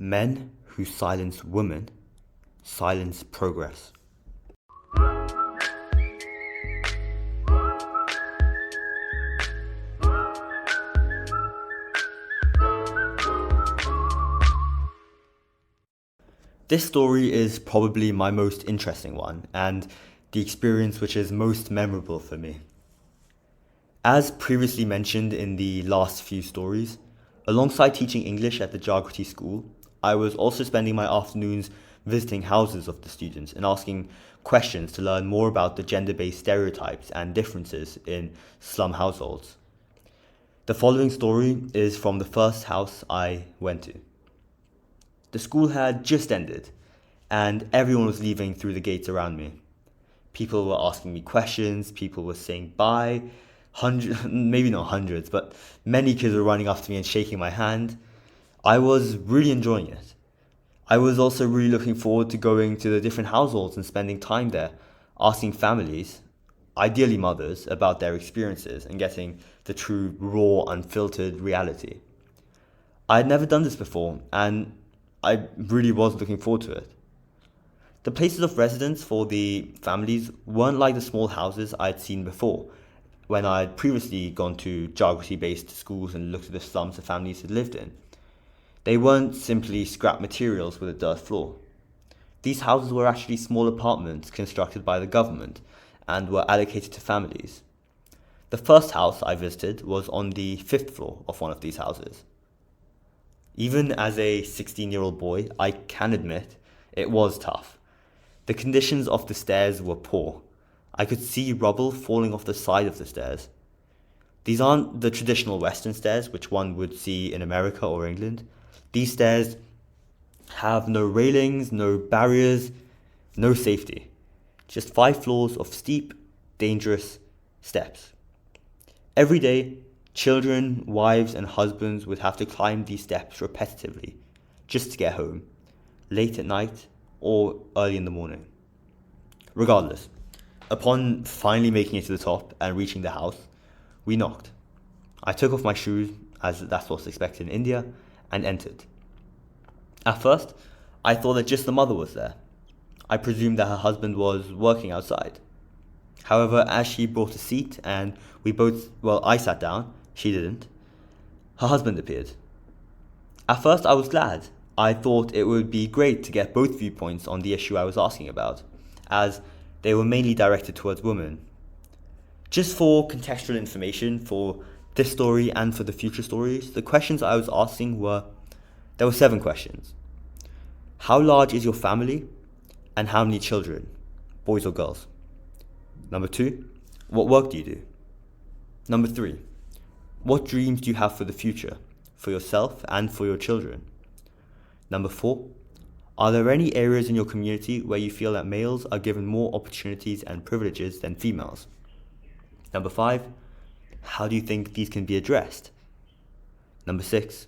Men who silence women silence progress. This story is probably my most interesting one and the experience which is most memorable for me. As previously mentioned in the last few stories, alongside teaching English at the geography school, I was also spending my afternoons visiting houses of the students and asking questions to learn more about the gender-based stereotypes and differences in slum households. The following story is from the first house I went to. The school had just ended, and everyone was leaving through the gates around me. People were asking me questions, people were saying bye, maybe not hundreds, but many kids were running after me and shaking my hand. I was really enjoying it. I was also really looking forward to going to the different households and spending time there, asking families, ideally mothers, about their experiences and getting the true, raw, unfiltered reality. I had never done this before, and I really was looking forward to it. The places of residence for the families weren't like the small houses I'd seen before, when I'd previously gone to geography-based schools and looked at the slums the families had lived in. They weren't simply scrap materials with a dirt floor. These houses were actually small apartments constructed by the government and were allocated to families. The first house I visited was on the 5th floor of one of these houses. Even as a 16-year-old boy, I can admit it was tough. The conditions of the stairs were poor. I could see rubble falling off the side of the stairs. These aren't the traditional Western stairs, which one would see in America or England. These stairs have no railings, no barriers, no safety. Just 5 floors of steep, dangerous steps. Every day, children, wives, and husbands would have to climb these steps repetitively just to get home, late at night or early in the morning. Regardless, upon finally making it to the top and reaching the house, we knocked. I took off my shoes, as that's what's expected in India, and entered. At first, I thought that just the mother was there. I presumed that her husband was working outside. However, as she brought a seat and I sat down, she didn't, her husband appeared. At first, I was glad. I thought it would be great to get both viewpoints on the issue I was asking about, as they were mainly directed towards women. Just for contextual information for this story and for the future stories, the questions I was asking there were 7 questions. How large is your family and how many children, boys or girls? Number 2, what work do you do? Number 3, what dreams do you have for the future, for yourself and for your children? Number 4, are there any areas in your community where you feel that males are given more opportunities and privileges than females? Number 5, how do you think these can be addressed? Number 6,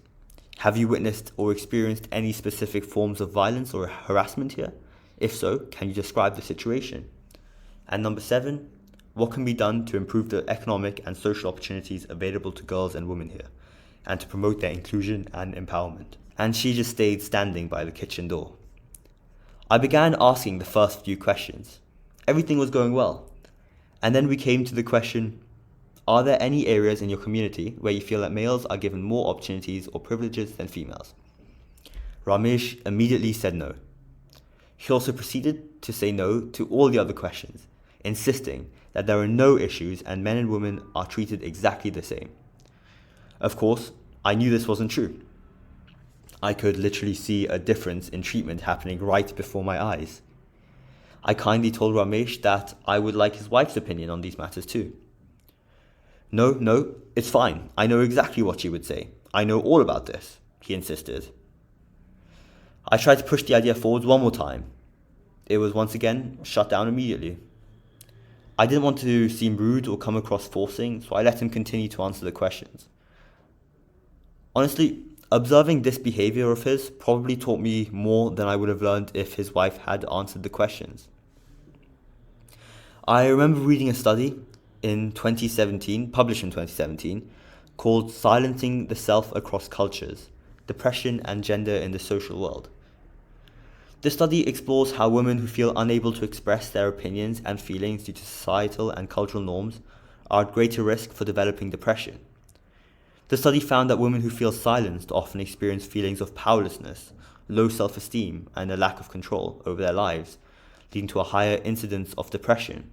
have you witnessed or experienced any specific forms of violence or harassment here? If so, can you describe the situation? And number 7, what can be done to improve the economic and social opportunities available to girls and women here, and to promote their inclusion and empowerment? And she just stayed standing by the kitchen door. I began asking the first few questions. Everything was going well. And then we came to the question, are there any areas in your community where you feel that males are given more opportunities or privileges than females? Ramesh immediately said no. He also proceeded to say no to all the other questions, insisting that there are no issues and men and women are treated exactly the same. Of course, I knew this wasn't true. I could literally see a difference in treatment happening right before my eyes. I kindly told Ramesh that I would like his wife's opinion on these matters too. No, it's fine. I know exactly what she would say. I know all about this, he insisted. I tried to push the idea forward one more time. It was once again shut down immediately. I didn't want to seem rude or come across forcing, so I let him continue to answer the questions. Honestly, observing this behavior of his probably taught me more than I would have learned if his wife had answered the questions. I remember reading a study published in 2017, called Silencing the Self Across Cultures, depression, and gender in the social world. The study explores how women who feel unable to express their opinions and feelings due to societal and cultural norms are at greater risk for developing depression. The study found that women who feel silenced often experience feelings of powerlessness, low self-esteem, and a lack of control over their lives, leading to a higher incidence of depression.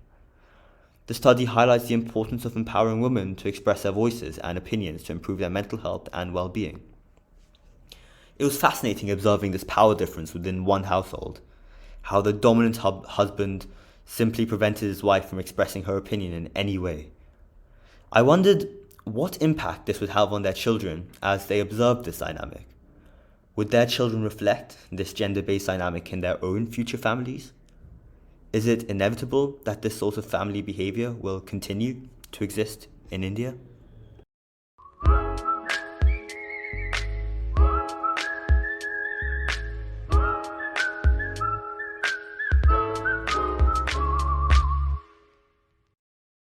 The study highlights the importance of empowering women to express their voices and opinions to improve their mental health and well-being. It was fascinating observing this power difference within one household, how the dominant husband simply prevented his wife from expressing her opinion in any way. I wondered what impact this would have on their children as they observed this dynamic. Would their children reflect this gender-based dynamic in their own future families? Is it inevitable that this sort of family behavior will continue to exist in India?